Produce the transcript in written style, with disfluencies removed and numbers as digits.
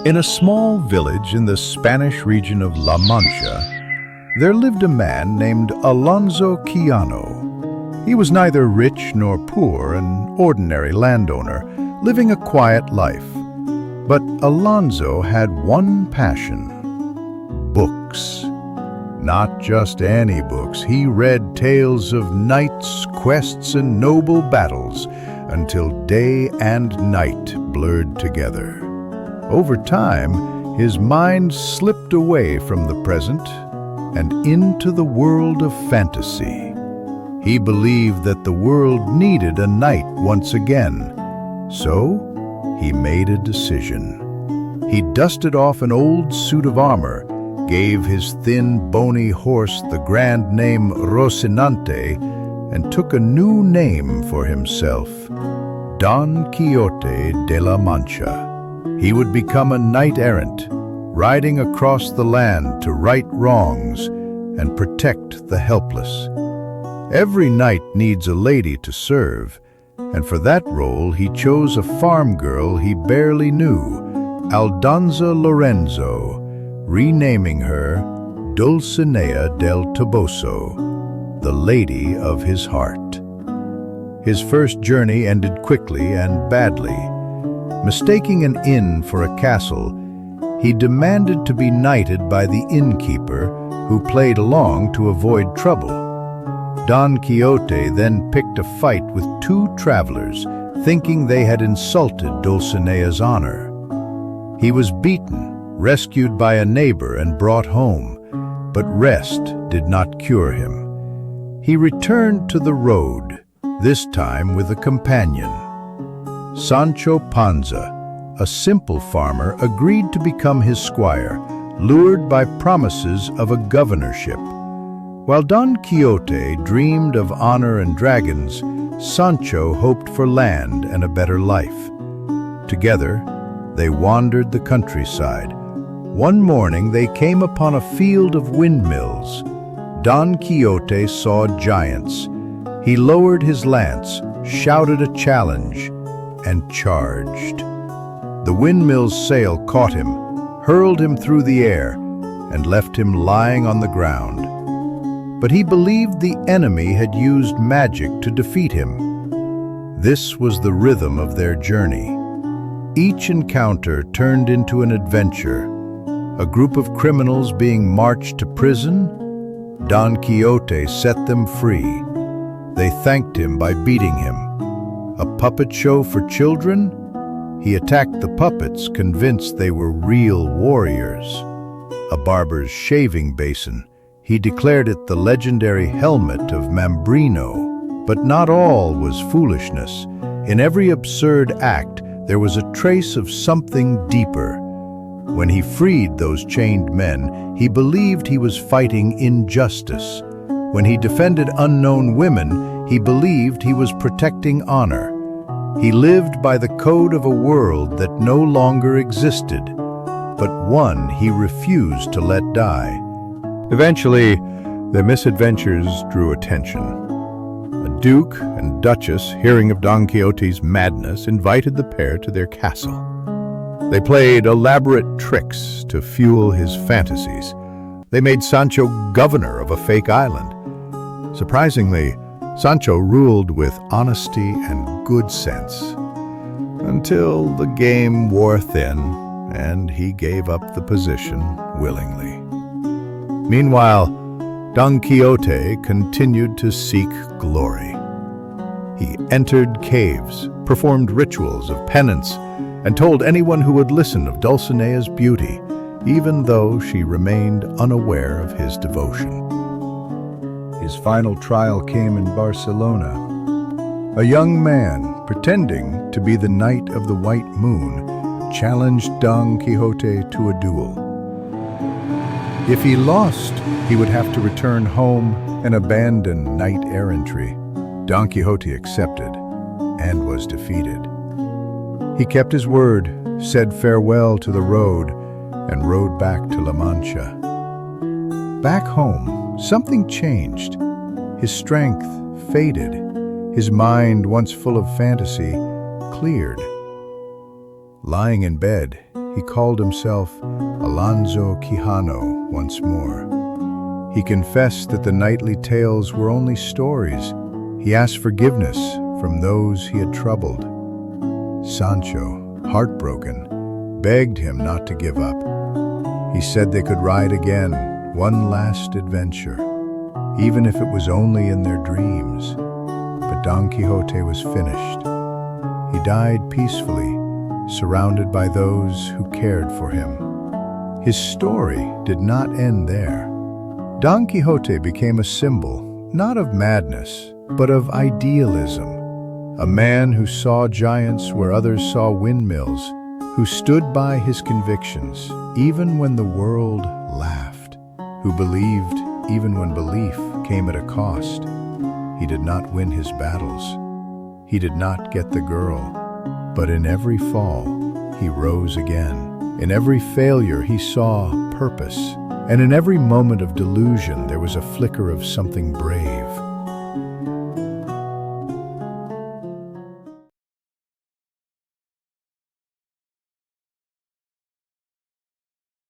In a small village in the Spanish region of La Mancha, there lived a man named Alonso Quijano. He was neither rich nor poor, an ordinary landowner, living a quiet life. But Alonso had one passion: books. Not just any books. He read tales of knights, quests, and noble battles until day and night blurred together. Over time, his mind slipped away from the present and into the world of fantasy. He believed that the world needed a knight once again. So, he made a decision. He dusted off an old suit of armor, gave his thin, bony horse the grand name Rocinante, and took a new name for himself: Don Quixote de la Mancha. He would become a knight-errant, riding across the land to right wrongs and protect the helpless. Every knight needs a lady to serve, and for that role he chose a farm girl he barely knew, Aldonza Lorenzo, renaming her Dulcinea del Toboso, the lady of his heart. His first journey ended quickly and badly. Mistaking an inn for a castle, he demanded to be knighted by the innkeeper, who played along to avoid trouble. Don Quixote then picked a fight with two travelers, thinking they had insulted Dulcinea's honor. He was beaten, rescued by a neighbor, and brought home, but rest did not cure him. He returned to the road, this time with a companion. Sancho Panza, a simple farmer, agreed to become his squire, lured by promises of a governorship. While Don Quixote dreamed of honor and dragons, Sancho hoped for land and a better life. Together, they wandered the countryside. One morning they came upon a field of windmills. Don Quixote saw giants. He lowered his lance, shouted a challenge, and charged. The windmill's sail caught him, hurled him through the air, and left him lying on the ground. But he believed the enemy had used magic to defeat him. This was the rhythm of their journey. Each encounter turned into an adventure. A group of criminals being marched to prison, Don Quixote set them free. They thanked him by beating him. A puppet show for children? He attacked the puppets, convinced they were real warriors. A barber's shaving basin. He declared it the legendary helmet of Mambrino. But not all was foolishness. In every absurd act, there was a trace of something deeper. When he freed those chained men, he believed he was fighting injustice. When he defended unknown women, he believed he was protecting honor. He lived by the code of a world that no longer existed, but one he refused to let die. Eventually, their misadventures drew attention. A duke and duchess, hearing of Don Quixote's madness, invited the pair to their castle. They played elaborate tricks to fuel his fantasies. They made Sancho governor of a fake island. Surprisingly, Sancho ruled with honesty and good sense, until the game wore thin and he gave up the position willingly. Meanwhile, Don Quixote continued to seek glory. He entered caves, performed rituals of penance, and told anyone who would listen of Dulcinea's beauty, even though she remained unaware of his devotion. His final trial came in Barcelona. A young man, pretending to be the Knight of the White Moon, challenged Don Quixote to a duel. If he lost, he would have to return home and abandon knight-errantry. Don Quixote accepted and was defeated. He kept his word, said farewell to the road, and rode back to La Mancha. Back home, something changed. His strength faded. His mind, once full of fantasy, cleared. Lying in bed, he called himself Alonso Quijano once more. He confessed that the nightly tales were only stories. He asked forgiveness from those he had troubled. Sancho, heartbroken, begged him not to give up. He said they could ride again, one last adventure, even if it was only in their dreams. But Don Quixote was finished. He died peacefully, surrounded by those who cared for him. His story did not end there. Don Quixote became a symbol, not of madness, but of idealism. A man who saw giants where others saw windmills, who stood by his convictions, even when the world laughed, who believed even when belief came at a cost. He did not win his battles. He did not get the girl. But in every fall, he rose again. In every failure, he saw purpose. And in every moment of delusion, there was a flicker of something brave.